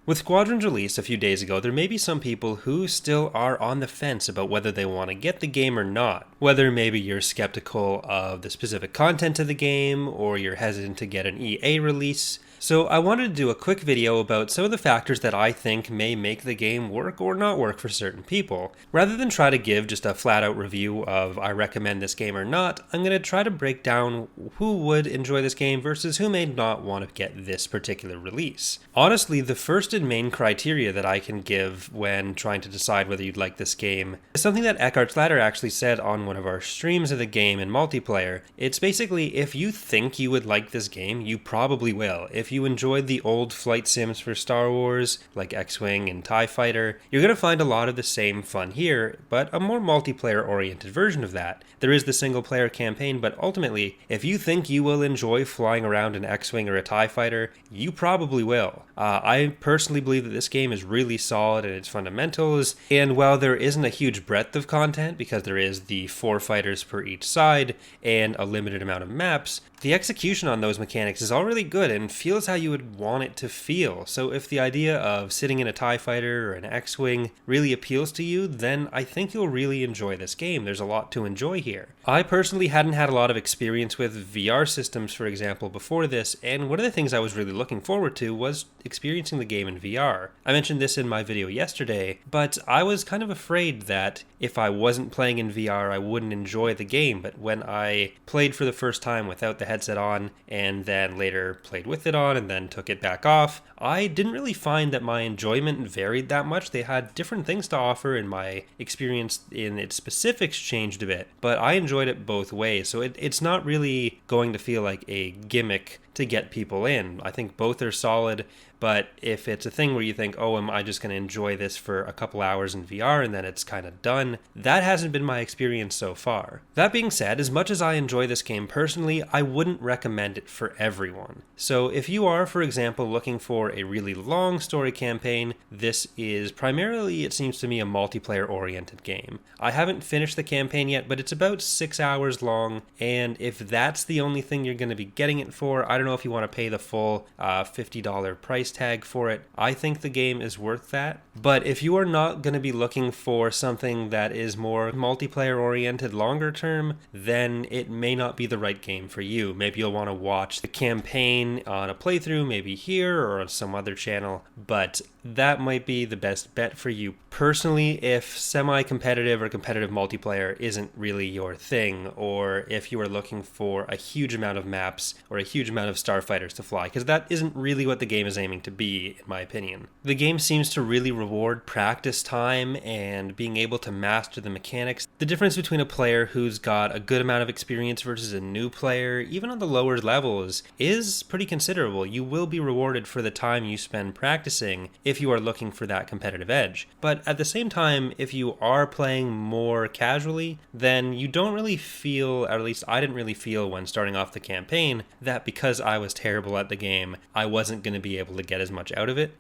With Squadrons released a few days ago, there may be some people who still are on the fence about whether they want to get the game or not. Whether maybe you're skeptical of the specific content of the game, or you're hesitant to get an EA release. So I wanted to do a quick video about some of the factors that I think may make the game work or not work for certain people. Rather than try to give just a flat out review of I recommend this game or not, I'm going to try to break down who would enjoy this game versus who may not want to get this particular release. Honestly, the first and main criteria that I can give when trying to decide whether you'd like this game is something that Eckhart's Ladder actually said on one of our streams of the game in multiplayer. It's basically, if you think you would like this game, you probably will. If you enjoyed the old flight sims for Star Wars, like X-Wing and TIE Fighter, you're going to find a lot of the same fun here, but a more multiplayer-oriented version of that. There is the single-player campaign, but ultimately, if you think you will enjoy flying around an X-Wing or a TIE Fighter, you probably will. I personally believe that this game is really solid in its fundamentals, and while there isn't a huge breadth of content, because there is the 4 fighters per each side and a limited amount of maps, the execution on those mechanics is all really good and feels how you would want it to feel. So if the idea of sitting in a TIE Fighter or an X-Wing really appeals to you, then I think you'll really enjoy this game. There's a lot to enjoy here. I personally hadn't had a lot of experience with VR systems, for example, before this, and one of the things I was really looking forward to was experiencing the game in VR. I mentioned this in my video yesterday, but I was kind of afraid that if I wasn't playing in VR, I wouldn't enjoy the game. But when I played for the first time without the headset on, and then later played with it on, and then took it back off, I didn't really find that my enjoyment varied that much. They had different things to offer, and my experience in its specifics changed a bit, but I enjoyed it both ways. So it's not really going to feel like a gimmick to get people in. I think both are solid, but if it's a thing where you think, oh, am I just going to enjoy this for a couple hours in VR and then it's kind of done, that hasn't been my experience so far. That being said, as much as I enjoy this game personally, I wouldn't recommend it for everyone. So if you are, for example, looking for a really long story campaign, this is primarily, it seems to me, a multiplayer-oriented game. I haven't finished the campaign yet, but it's about 6 hours long, and if that's the only thing you're going to be getting it for, I don't know if you want to pay the full $50 price tag for it. I think the game is worth that. But if you are not going to be looking for something that is more multiplayer oriented longer term, then it may not be the right game for you. Maybe you'll want to watch the campaign on a playthrough, maybe here or on some other channel, but that might be the best bet for you. Personally, if semi-competitive or competitive multiplayer isn't really your thing, or if you are looking for a huge amount of maps or a huge amount of starfighters to fly, because that isn't really what the game is aiming to be, in my opinion. The game seems to really reward practice time and being able to master the mechanics. The difference between a player who's got a good amount of experience versus a new player, even on the lower levels, is pretty considerable. You will be rewarded for the time you spend practicing if you are looking for that competitive edge. But at the same time, if you are playing more casually, then you don't really feel, or at least I didn't really feel when starting off the campaign, that because I was terrible at the game, I wasn't going to be able to get as much out of it.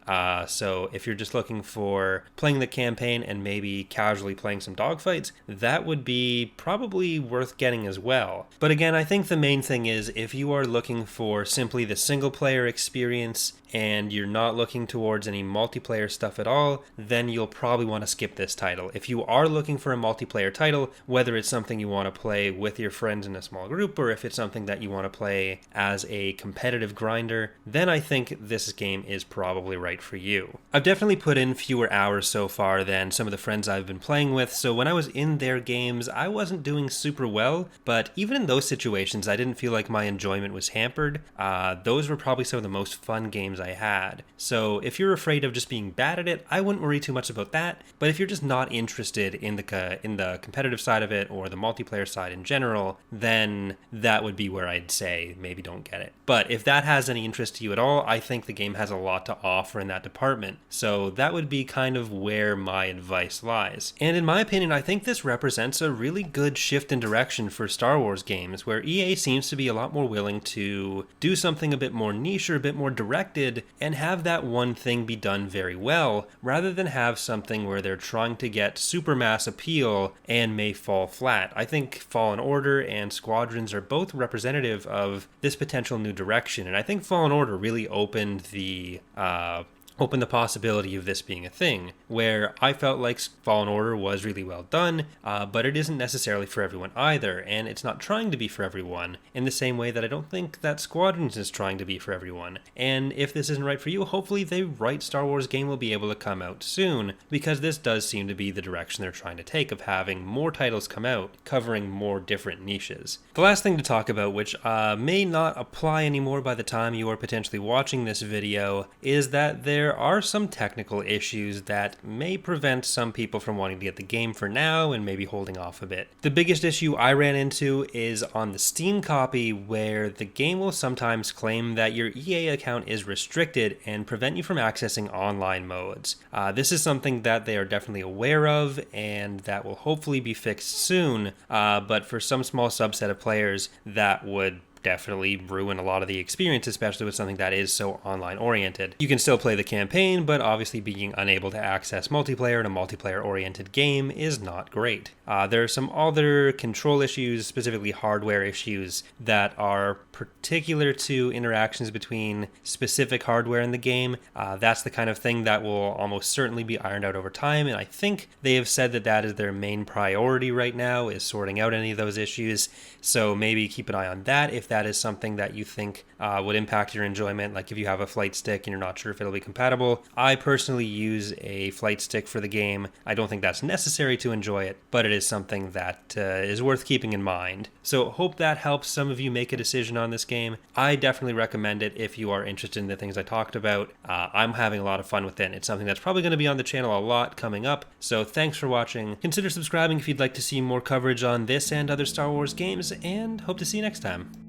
So if you're just looking for playing the campaign and maybe casually playing some dogfights, that would be probably worth getting as well. But again, I think the main thing is if you are looking for simply the single player experience and you're not looking towards any multiplayer stuff at all, then you'll probably want to skip this title. If you are looking for a multiplayer title, whether it's something you want to play with your friends in a small group or if it's something that you want to play as a competitive grinder, then I think this game is probably right for you. I've definitely put in fewer hours so far than some of the friends I've been playing with, so when I was in their games, I wasn't doing super well, but even in those situations, I didn't feel like my enjoyment was hampered. Those were probably some of the most fun games I had. So if you're afraid of just being bad at it, I wouldn't worry too much about that. But if you're just not interested in the competitive side of it or the multiplayer side in general, then that would be where I'd say maybe don't get it. But if that has any interest to you at all, I think the game has a lot to offer in that department. So that would be kind of where my advice lies. And in my opinion, I think this represents a really good shift in direction for Star Wars games, where EA seems to be a lot more willing to do something a bit more niche or a bit more directed and have that one thing be done very well, rather than have something where they're trying to get super mass appeal and may fall flat. I think Fallen Order and Squadrons are both representative of this potential new direction, and I think Fallen Order really opened the open the possibility of this being a thing, where I felt like Fallen Order was really well done, but it isn't necessarily for everyone either, and it's not trying to be for everyone, in the same way that I don't think that Squadrons is trying to be for everyone. And if this isn't right for you, hopefully the right Star Wars game will be able to come out soon, because this does seem to be the direction they're trying to take, of having more titles come out, covering more different niches. The last thing to talk about, which may not apply anymore by the time you are potentially watching this video, is that there are some technical issues that may prevent some people from wanting to get the game for now and maybe holding off a bit. The biggest issue I ran into is on the Steam copy, where the game will sometimes claim that your EA account is restricted and prevent you from accessing online modes. This is something that they are definitely aware of and that will hopefully be fixed soon, but for some small subset of players that would definitely ruin a lot of the experience, especially with something that is so online oriented. You can still play the campaign, but obviously being unable to access multiplayer in a multiplayer oriented game is not great. There are some other control issues, specifically hardware issues, that are particular to interactions between specific hardware in the game. That's the kind of thing that will almost certainly be ironed out over time, and I think they have said that that is their main priority right now, is sorting out any of those issues. So maybe keep an eye on that if that is something that you think would impact your enjoyment, like if you have a flight stick and you're not sure if it'll be compatible. I personally use a flight stick for the game. I don't think that's necessary to enjoy it, but it is something that is worth keeping in mind. So hope that helps some of you make a decision on this game. I definitely recommend it if you are interested in the things I talked about. I'm having a lot of fun with it. It's something that's probably going to be on the channel a lot coming up, so thanks for watching. Consider subscribing if you'd like to see more coverage on this and other Star Wars games, and hope to see you next time.